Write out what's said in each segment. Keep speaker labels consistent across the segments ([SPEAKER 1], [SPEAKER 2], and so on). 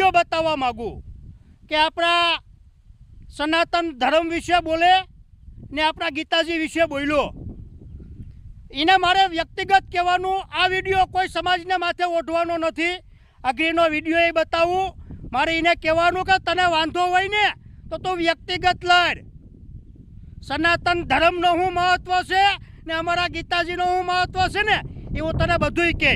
[SPEAKER 1] Video બતાવવા માગું કે આપણા સનાતન ધર્મ વિશે બોલે ને આપણા ગીતાજી વિશે બોલ્યો. એને મારે વ્યક્તિગત કહેવાનું, આ વિડીયો કોઈ સમાજને માથે ઓઢવાનો નથી. અગ્રીનો વિડીયો એ બતાવું. મારે એને કહેવાનું કે તને વાંધો હોય ને તો તું વ્યક્તિગત લડ. સનાતન ધર્મનો શું મહત્વ છે ને અમારા ગીતાજીનો શું મહત્વ છે ને એવું તને બધુંય કહે.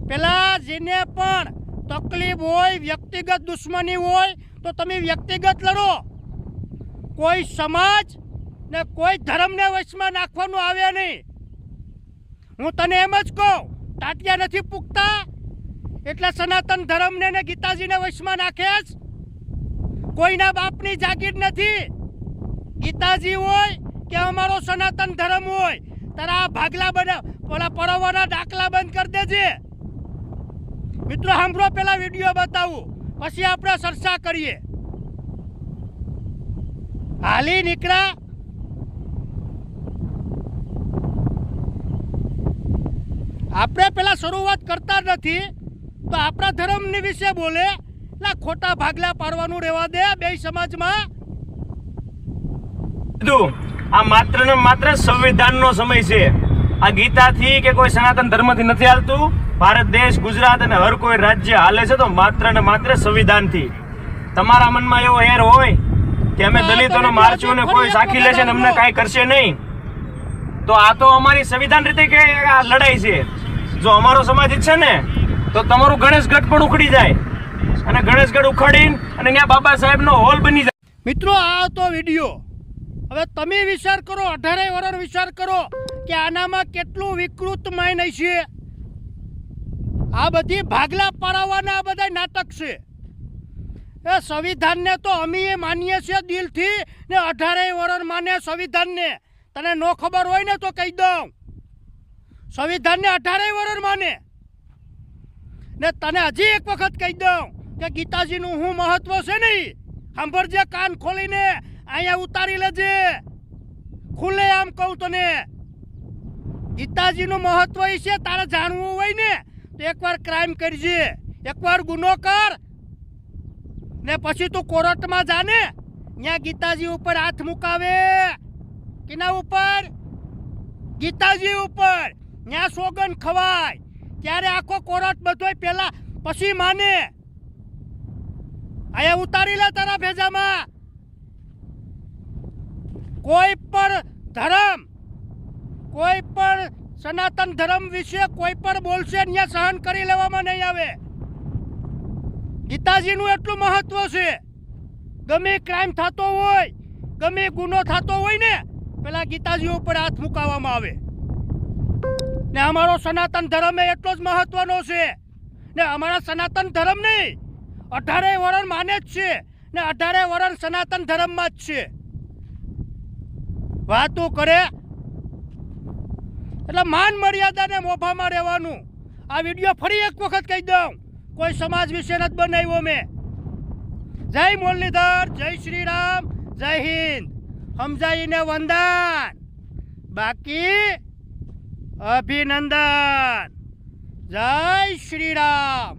[SPEAKER 1] પહેલાં જેને પણ તકલીફ હોય, વ્યક્તિગત દુશ્મની હોય તો તમે વ્યક્તિગત લડો. કોઈ સમાજ ને કોઈ ધર્મને વશમાં નાખવાનું આવે નહીં. હું તને એમ જ કહું, ટાટિયા નથી પૂગતા એટલે સનાતન ધર્મને ને ગીતાજીને વશમાં નાખેસ. કોઈના બાપની જાગીર નથી. ગીતાજી હોય કે અમારો સનાતન ધર્મ હોય, તારા ભાગલા ઓલા પરવાના ડાકલા બંધ કરી દેજે. મિત્રો સાંભળો, પેલા વિડીયો બતાવું પછી આપણે ચર્ચા કરીએ. હાલી નીકળ્યા. આપણે પેલા શરૂઆત કરતા નથી તો આપણા ધર્મની વિશે બોલે એટલે ખોટા ભાગલા પાડવાનું રહેવા દે બે સમાજમાં.
[SPEAKER 2] આ માત્ર ને માત્ર સંવિધાનનો સમય છે. આ ગીતાથી કે કોઈ સનાતન ધર્મથી નથી હાલતું. ભારત દેશ, ગુજરાત અને હર કોઈ રાજ્ય હાલે છે તો માત્ર ને માત્ર સંવિધાનથી. તમારા મનમાં એવો હેર હોય કે અમે દલિતોને મારશું ને કોઈ સાખી લેશે ને અમને કાંઈ કરશે નહીં, તો આ તો અમારી સંવિધાન રીતે કે આ લડાઈ છે. જો અમારો સમાજ ઈચ્છે ને તો તમારું ગણેશગઢ પણ ઉખડી જાય અને ગણેશગઢ ઉખાડીને અને ત્યાં બાબા સાહેબનો હોલ બની જાય.
[SPEAKER 1] મિત્રો આ તો વિડીયો. હવે તમે વિચાર કરો, 18 વર્ષ વિચાર કરો કે આનામાં કેટલું વિકૃત માઇન્ડ છે. આ બધી ભાગલા પાડવાના આ બધા નાટક છે. એ સંવિધાનને તો અમે માનીએ છીએ દિલથી ને 18 વર્ષ માને સંવિધાનને. તને નો ખબર હોય ને તો કહી દઉં, સંવિધાનને 18 વર્ષ માને. ને તને હજી એક વખત કહી દઉં કે ગીતાજીનું શું મહત્વ છે નહીં. સાંભળજે કાન ખોલીને, અહીંયા ઉતારી લેજે. ખુલ્લે આમ કહું તને, ગીતાજીનું મહત્વ એ છે. તારે જાણવું હોય ને તો એકવાર ક્રાઇમ કરજે, એકવાર ગુનો કર ને પછી તું કોર્ટમાં જા ને, ત્યાં ગીતાજી ઉપર હાથ મુકાવે. કિના ઉપર? ગીતાજી ઉપર. ત્યાં સોગન ખવાય ત્યારે આખો કોર્ટ બધોય પહેલા પછી માને. અહીંયા ઉતારી લે તારા ભેજામાં. કોઈ પણ ધર્મ, કોઈ પણ સનાતન ધર્મ વિશે કોઈ પણ બોલશે ત્યાં સહન કરી લેવામાં નહીં આવે. ગીતાજીનું એટલું મહત્વ છે. ગમે ક્રાઇમ થતો હોય, ગમે ગુનો થતો હોય ને પેલા ગીતાજી ઉપર હાથ મુકાવવામાં આવે. ને અમારો સનાતન ધર્મ એટલો જ મહત્વનો છે. ને અમારા સનાતન ધર્મ નહીં, 18 વર્ષ માને જ છે ને 18 વર્ષ સનાતન ધર્મમાં જ છે. વાતો કરે એટલે માન મર્યાદાને મોભામાં રહેવાનું. આ વિડીયો ફરી એક વખત કહી દઉં, કોઈ સમાજ વિશે નથી બનાવ્યો મેં. જય મુરલીધર, જય શ્રી રામ, જય હિન્દ. સમજાઈને વંદન, બાકી અભિનંદન. જય શ્રી રામ.